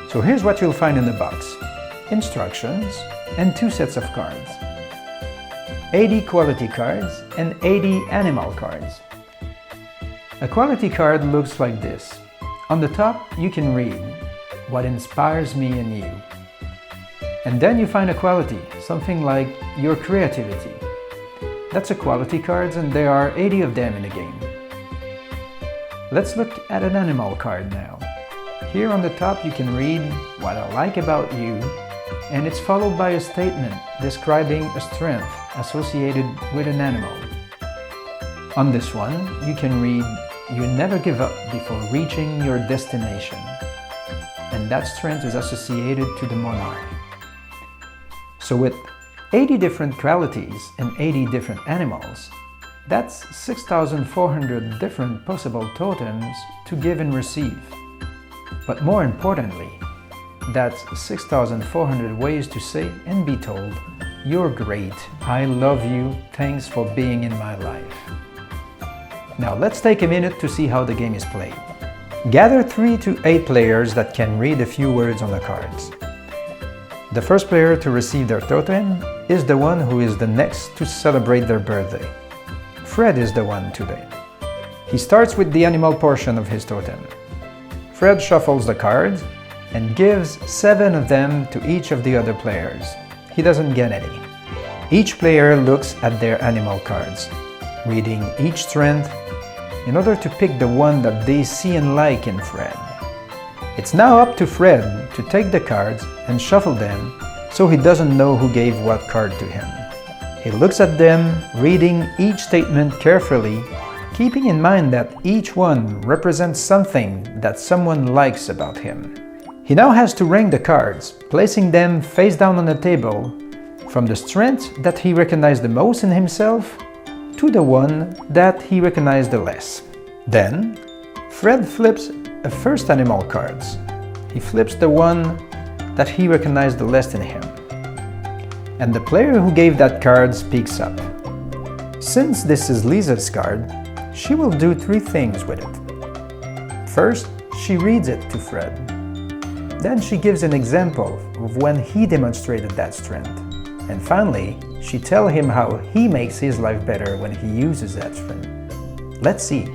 So here's what you'll find in the box: instructions and 2 sets of cards, 80 quality cards and 80 animal cards. A quality card looks like this. On the top, you can read, "What inspires me in you." And then you find a quality, something like your creativity. That's a quality cards, and there are 80 of them in the game. Let's look at an animal card now. Here on the top you can read "What I like about you," and it's followed by a statement describing a strength associated with an animal. On this one, you can read "You never give up before reaching your destination," and that strength is associated to the monarch. So with 80 different qualities and 80 different animals, that's 6,400 different possible totems to give and receive. But more importantly, that's 6,400 ways to say and be told, "You're great, I love you, thanks for being in my life." Now let's take a minute to see how the game is played. Gather 3 to 8 players that can read a few words on the cards. The first player to receive their totem is the one who is the next to celebrate their birthday. Fred is the one today. He starts with the animal portion of his totem. Fred shuffles the cards and gives 7 of them to each of the other players. He doesn't get any. Each player looks at their animal cards, reading each strength in order to pick the one that they see and like in Fred. It's now up to Fred to take the cards and shuffle them so he doesn't know who gave what card to him. He looks at them, reading each statement carefully, keeping in mind that each one represents something that someone likes about him. He now has to rank the cards, placing them face down on the table, from the strength that he recognized the most in himself to the one that he recognized the less. Then, Fred flips a first animal cards. He flips the one that he recognized the less in him. And the player who gave that card speaks up. Since this is Lisa's card, she will do 3 things with it. First, she reads it to Fred. Then she gives an example of when he demonstrated that strength. And finally, she tells him how he makes his life better when he uses that strength. Let's see.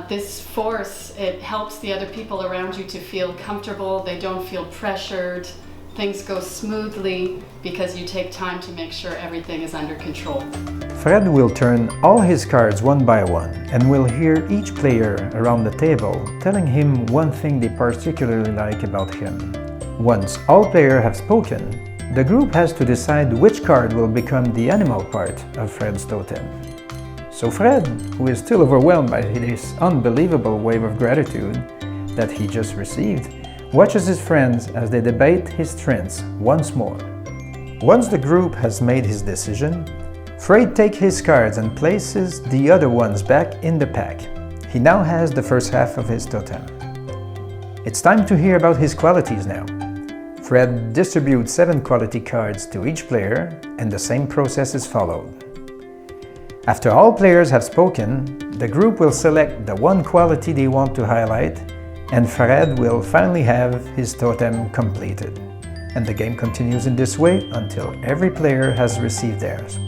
This force, it helps the other people around you to feel comfortable. They don't feel pressured. Things go smoothly because you take time to make sure everything is under control. Fred will turn all his cards one by one and will hear each player around the table telling him one thing they particularly like about him. Once all players have spoken, the group has to decide which card will become the animal part of Fred's totem. So Fred, who is still overwhelmed by this unbelievable wave of gratitude that he just received, watches his friends as they debate his strengths once more. Once the group has made his decision, Fred takes his cards and places the other ones back in the pack. He now has the first half of his totem. It's time to hear about his qualities now. Fred distributes 7 quality cards to each player, and the same process is followed. After all players have spoken, the group will select the one quality they want to highlight, and Fred will finally have his totem completed. And the game continues in this way until every player has received theirs.